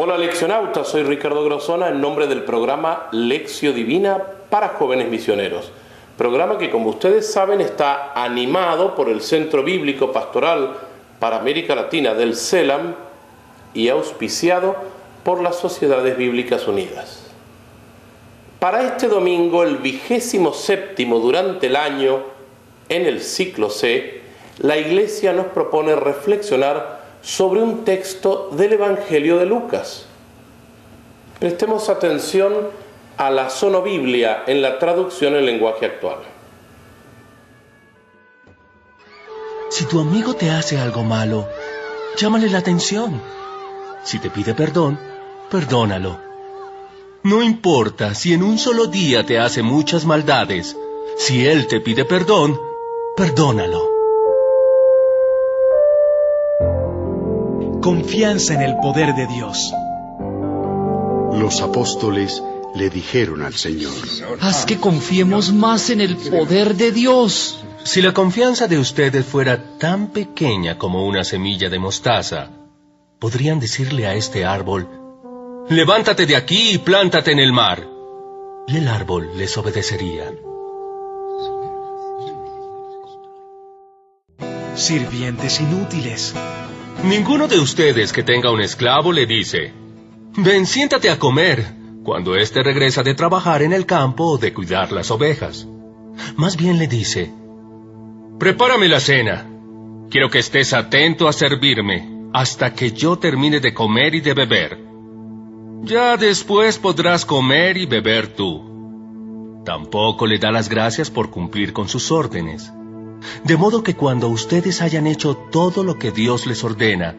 Hola leccionautas, soy Ricardo Grosona en nombre del programa Lección Divina para Jóvenes Misioneros. Programa que, como ustedes saben, está animado por el Centro Bíblico Pastoral para América Latina del CELAM y auspiciado por las Sociedades Bíblicas Unidas. Para este domingo, el 27º durante el año, en el ciclo C, la Iglesia nos propone reflexionar sobre un texto del Evangelio de Lucas. Prestemos atención a la Sonobiblia en la traducción en lenguaje actual. Si tu amigo te hace algo malo, llámale la atención. Si te pide perdón, perdónalo. No importa si en un solo día te hace muchas maldades, si él te pide perdón, perdónalo. Confianza en el poder de Dios. Los apóstoles le dijeron al Señor: haz que confiemos más en el poder de Dios. Si la confianza de ustedes fuera tan pequeña como una semilla de mostaza, podrían decirle a este árbol: levántate de aquí y plántate en el mar, y el árbol les obedecería. Sirvientes inútiles. Ninguno de ustedes que tenga un esclavo le dice: ven, siéntate a comer, cuando éste regresa de trabajar en el campo o de cuidar las ovejas. Más bien le dice: prepárame la cena. Quiero que estés atento a servirme hasta que yo termine de comer y de beber. Ya después podrás comer y beber tú. Tampoco le da las gracias por cumplir con sus órdenes. De modo que cuando ustedes hayan hecho todo lo que Dios les ordena,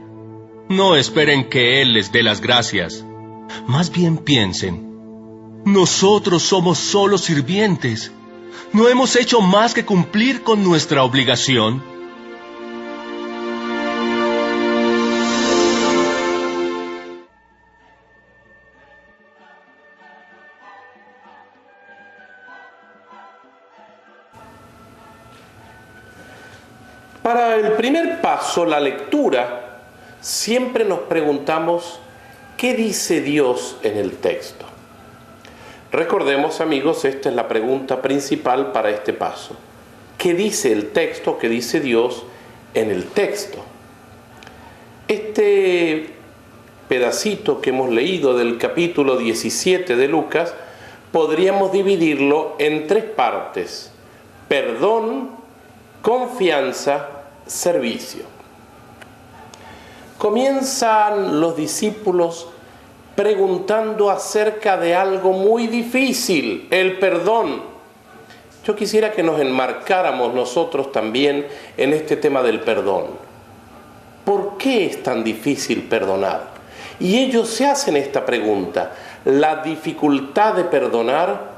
no esperen que Él les dé las gracias. Más bien piensen: nosotros somos solo sirvientes. ¿No hemos hecho más que cumplir con nuestra obligación? Para el primer paso, la lectura, siempre nos preguntamos: ¿qué dice Dios en el texto? Recordemos, amigos, esta es la pregunta principal para este paso. ¿Qué dice el texto? ¿Qué dice Dios en el texto? Este pedacito que hemos leído del capítulo 17 de Lucas, podríamos dividirlo en tres partes: perdón, confianza, servicio. Comienzan los discípulos preguntando acerca de algo muy difícil, el perdón. Yo quisiera que nos enmarcáramos nosotros también en este tema del perdón. ¿Por qué es tan difícil perdonar? Y ellos se hacen esta pregunta: la dificultad de perdonar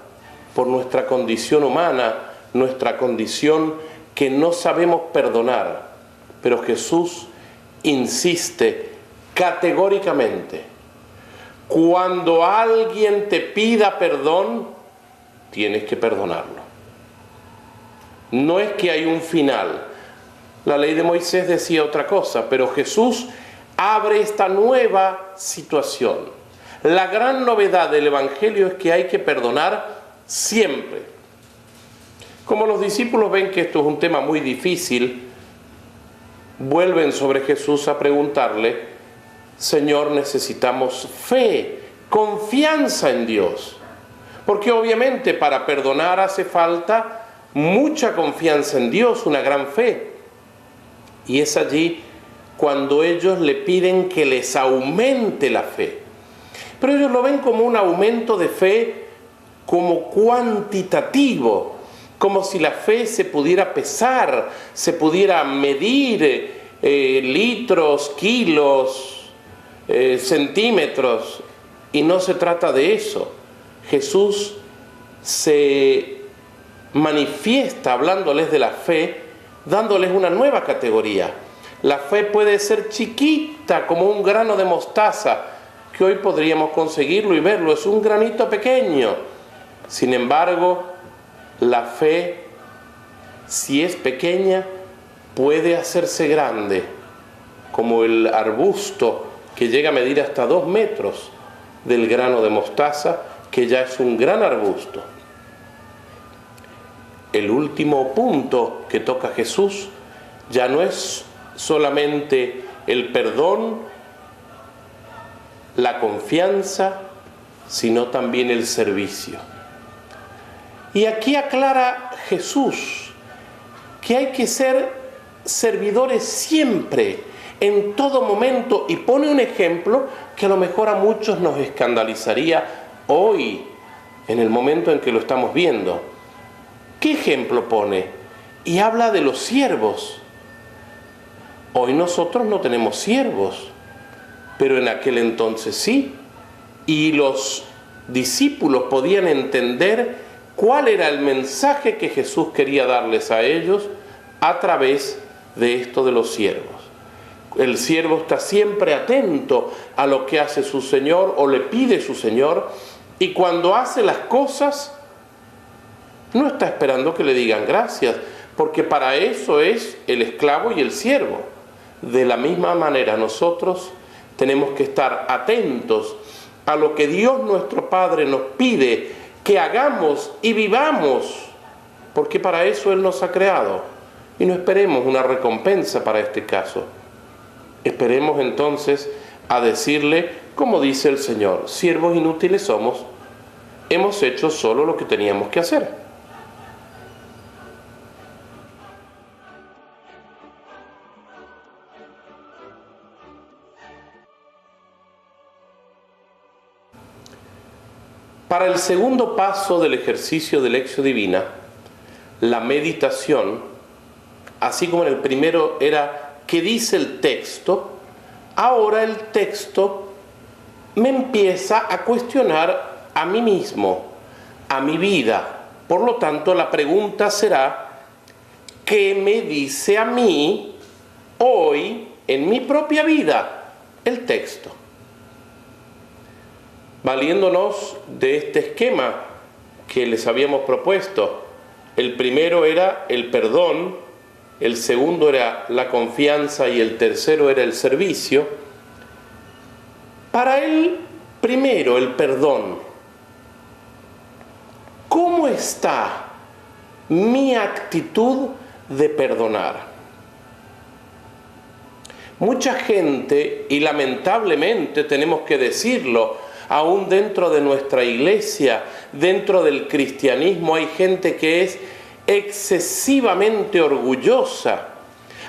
por nuestra condición humana, nuestra condición que no sabemos perdonar. Pero Jesús insiste categóricamente: cuando alguien te pida perdón, tienes que perdonarlo. No es que hay un final. La ley de Moisés decía otra cosa, pero Jesús abre esta nueva situación. La gran novedad del Evangelio es que hay que perdonar siempre. Como los discípulos ven que esto es un tema muy difícil, vuelven sobre Jesús a preguntarle: Señor, necesitamos fe, confianza en Dios. Porque obviamente para perdonar hace falta mucha confianza en Dios, una gran fe. Y es allí cuando ellos le piden que les aumente la fe. Pero ellos lo ven como un aumento de fe como cuantitativo, como si la fe se pudiera pesar, se pudiera medir litros, kilos, centímetros, y no se trata de eso. Jesús se manifiesta hablándoles de la fe, dándoles una nueva categoría. La fe puede ser chiquita como un grano de mostaza, que hoy podríamos conseguirlo y verlo, es un granito pequeño. Sin embargo, la fe, si es pequeña, puede hacerse grande, como el arbusto que llega a medir hasta 2 metros del grano de mostaza, que ya es un gran arbusto. El último punto que toca Jesús ya no es solamente el perdón, la confianza, sino también el servicio. Y aquí aclara Jesús que hay que ser servidores siempre, en todo momento, y pone un ejemplo que a lo mejor a muchos nos escandalizaría hoy, en el momento en que lo estamos viendo. ¿Qué ejemplo pone? Y habla de los siervos. Hoy nosotros no tenemos siervos, pero en aquel entonces sí. Y los discípulos podían entender cuál era el mensaje que Jesús quería darles a ellos a través de esto de los siervos. El siervo está siempre atento a lo que hace su Señor o le pide su Señor, y cuando hace las cosas no está esperando que le digan gracias, porque para eso es el esclavo y el siervo. De la misma manera nosotros tenemos que estar atentos a lo que Dios nuestro Padre nos pide que hagamos y vivamos, porque para eso Él nos ha creado. Y no esperemos una recompensa para este caso. Esperemos entonces a decirle, como dice el Señor: siervos inútiles somos, hemos hecho solo lo que teníamos que hacer. Para el segundo paso del ejercicio de Lectio Divina, la meditación, así como en el primero era ¿qué dice el texto?, ahora el texto me empieza a cuestionar a mí mismo, a mi vida. Por lo tanto, la pregunta será: ¿qué me dice a mí hoy en mi propia vida el texto? Valiéndonos de este esquema que les habíamos propuesto, el primero era el perdón, el segundo era la confianza y el tercero era el servicio. Para el primero, el perdón, ¿cómo está mi actitud de perdonar? Mucha gente, y lamentablemente tenemos que decirlo, aún dentro de nuestra iglesia, dentro del cristianismo, hay gente que es excesivamente orgullosa,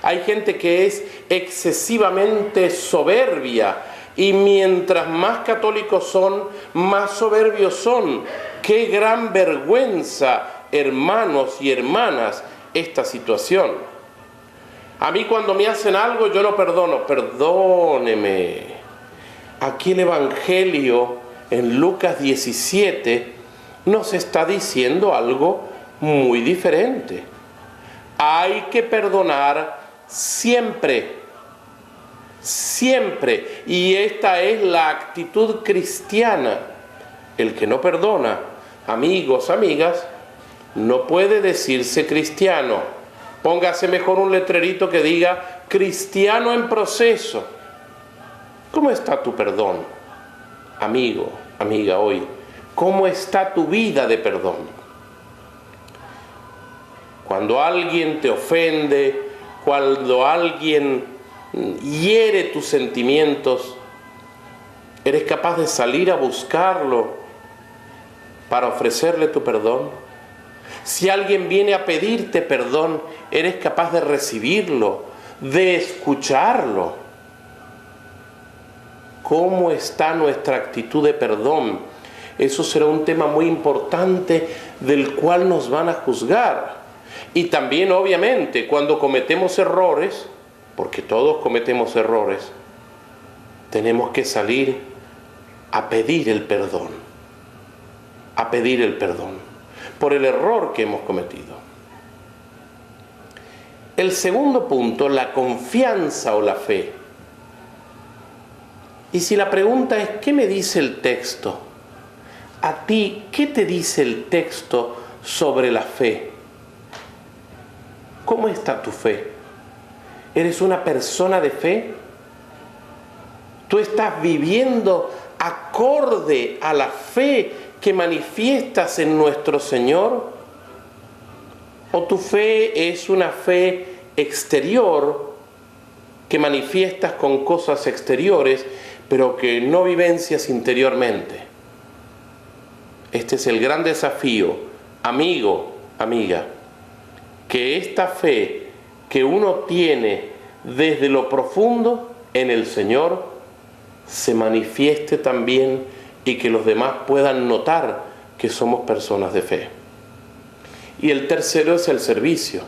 hay gente que es excesivamente soberbia, y mientras más católicos son, más soberbios son. ¡Qué gran vergüenza, hermanos y hermanas, esta situación! A mí cuando me hacen algo yo no perdono. Perdóneme. Aquí el Evangelio en Lucas 17 nos está diciendo algo muy diferente. Hay que perdonar siempre, siempre. Y esta es la actitud cristiana. El que no perdona, amigos, amigas, no puede decirse cristiano. Póngase mejor un letrerito que diga cristiano en proceso. ¿Cómo está tu perdón, amigo, amiga, hoy? ¿Cómo está tu vida de perdón? Cuando alguien te ofende, cuando alguien hiere tus sentimientos, ¿eres capaz de salir a buscarlo para ofrecerle tu perdón? Si alguien viene a pedirte perdón, ¿eres capaz de recibirlo, de escucharlo? ¿Cómo está nuestra actitud de perdón? Eso será un tema muy importante del cual nos van a juzgar. Y también, obviamente, cuando cometemos errores, porque todos cometemos errores, tenemos que salir a pedir el perdón. A pedir el perdón por el error que hemos cometido. El segundo punto, la confianza o la fe. Y si la pregunta es, ¿qué me dice el texto? A ti, ¿qué te dice el texto sobre la fe? ¿Cómo está tu fe? ¿Eres una persona de fe? ¿Tú estás viviendo acorde a la fe que manifiestas en nuestro Señor? ¿O tu fe es una fe exterior que manifiestas con cosas exteriores, pero que no vivencias interiormente? Este es el gran desafío, amigo, amiga, que esta fe que uno tiene desde lo profundo en el Señor se manifieste también y que los demás puedan notar que somos personas de fe. Y el tercero es el servicio.